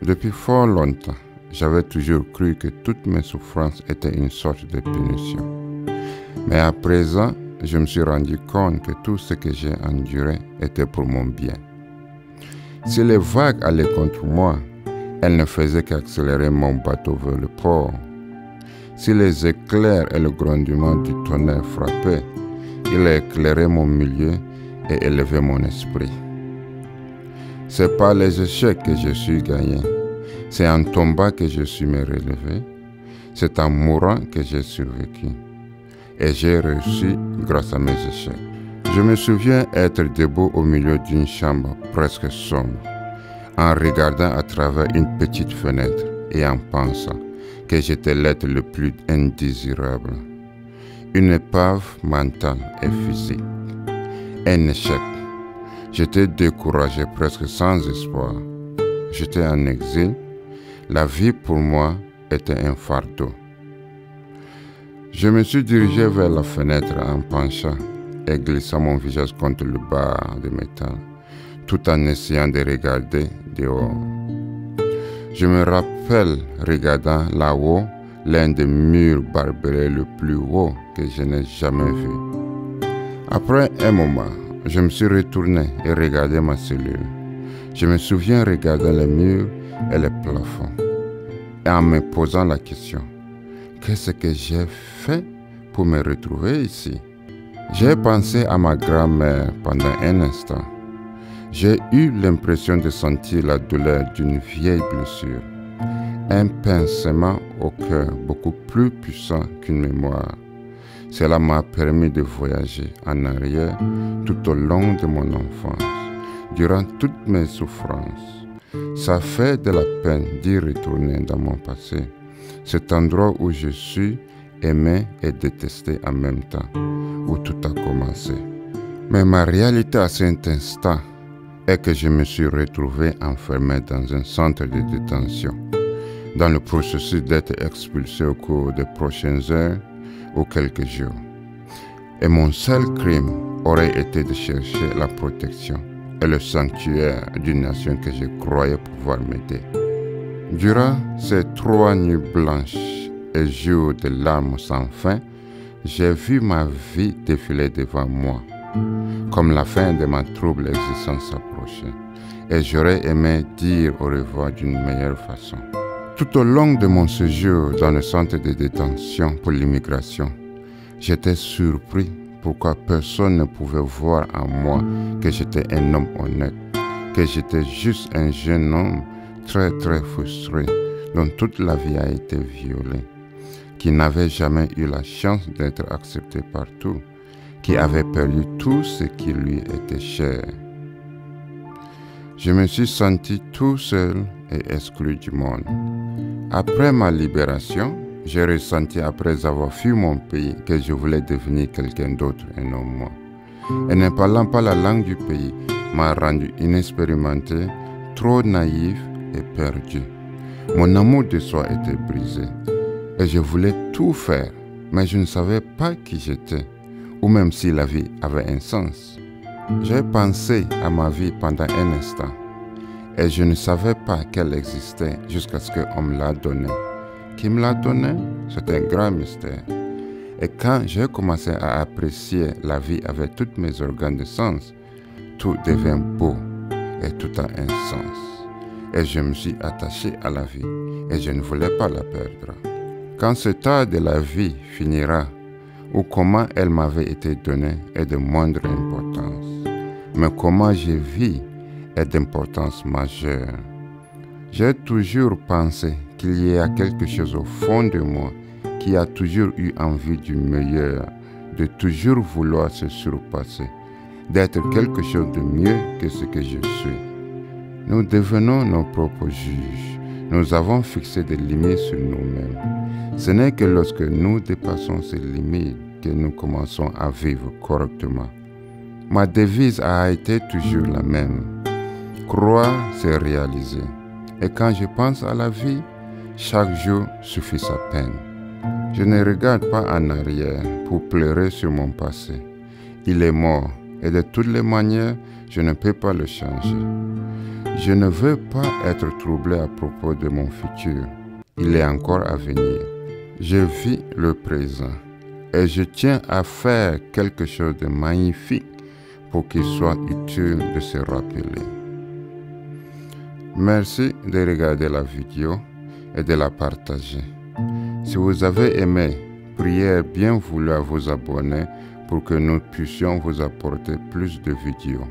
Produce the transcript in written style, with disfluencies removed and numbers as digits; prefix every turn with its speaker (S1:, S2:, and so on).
S1: Depuis fort longtemps, j'avais toujours cru que toutes mes souffrances étaient une sorte de punition. Mais à présent, je me suis rendu compte que tout ce que j'ai enduré était pour mon bien. Si les vagues allaient contre moi, elles ne faisaient qu'accélérer mon bateau vers le port. Si les éclairs et le grondement du tonnerre frappaient, il éclairait mon milieu et élevait mon esprit. C'est par les échecs que je suis gagné. C'est en tombant que je suis me relevé. C'est en mourant que j'ai survécu. Et j'ai réussi grâce à mes échecs. Je me souviens être debout au milieu d'une chambre presque sombre, en regardant à travers une petite fenêtre et en pensant que j'étais l'être le plus indésirable. Une épave mentale et physique. Un échec. J'étais découragé, presque sans espoir. J'étais en exil. La vie pour moi était un fardeau. Je me suis dirigé vers la fenêtre en penchant et glissant mon visage contre le bar de métal, tout en essayant de regarder dehors. Je me rappelle regardant là-haut l'un des murs barbelés le plus haut que je n'ai jamais vu. Après un moment, je me suis retourné et regardé ma cellule. Je me souviens regarder les murs et les plafonds et en me posant la question, qu'est-ce que j'ai fait pour me retrouver ici? J'ai pensé à ma grand-mère pendant un instant. J'ai eu l'impression de sentir la douleur d'une vieille blessure, un pincement au cœur beaucoup plus puissant qu'une mémoire. Cela m'a permis de voyager en arrière tout au long de mon enfance, durant toutes mes souffrances. Ça fait de la peine d'y retourner dans mon passé, cet endroit où je suis aimé et détesté en même temps, où tout a commencé. Mais ma réalité à cet instant est que je me suis retrouvé enfermé dans un centre de détention, dans le processus d'être expulsé au cours des prochaines heures ou quelques jours. Et mon seul crime aurait été de chercher la protection et le sanctuaire d'une nation que je croyais pouvoir m'aider. Durant ces 3 nuits blanches et jours de larmes sans fin, j'ai vu ma vie défiler devant moi, comme la fin de ma trouble existence s'approchait, et j'aurais aimé dire au revoir d'une meilleure façon. Tout au long de mon séjour dans le centre de détention pour l'immigration, j'étais surpris pourquoi personne ne pouvait voir en moi que j'étais un homme honnête, que j'étais juste un jeune homme très frustré, dont toute la vie a été violée, qui n'avait jamais eu la chance d'être accepté partout, qui avait perdu tout ce qui lui était cher. Je me suis senti tout seul et exclu du monde. Après ma libération, j'ai ressenti après avoir fui mon pays que je voulais devenir quelqu'un d'autre et non moi. Et ne parlant pas la langue du pays m'a rendu inexpérimenté, trop naïf et perdu. Mon amour de soi était brisé et je voulais tout faire, mais je ne savais pas qui j'étais ou même si la vie avait un sens. J'ai pensé à ma vie pendant un instant et je ne savais pas qu'elle existait jusqu'à ce qu'on me la donne. Qui me l'a donné? C'est un grand mystère. Et quand j'ai commencé à apprécier la vie avec tous mes organes de sens, tout devient beau et tout a un sens. Et je me suis attaché à la vie et je ne voulais pas la perdre. Quand ce temps de la vie finira, ou comment elle m'avait été donnée est de moindre importance, mais comment je vis est d'importance majeure. J'ai toujours pensé qu'il y a quelque chose au fond de moi qui a toujours eu envie du meilleur, de toujours vouloir se surpasser, d'être quelque chose de mieux que ce que je suis. Nous devenons nos propres juges. Nous avons fixé des limites sur nous-mêmes. Ce n'est que lorsque nous dépassons ces limites que nous commençons à vivre correctement. Ma devise a été toujours la même. Croire, c'est réaliser. Et quand je pense à la vie, chaque jour suffit sa peine. Je ne regarde pas en arrière pour pleurer sur mon passé. Il est mort et de toutes les manières, Je ne peux pas le changer. Je ne veux pas être troublé à propos de mon futur. Il est encore à venir. Je vis le présent et je tiens à faire quelque chose de magnifique pour qu'il soit utile de se rappeler. Merci de regarder la vidéo et de la partager. Si vous avez aimé, priez bien vouloir vous abonner pour que nous puissions vous apporter plus de vidéos.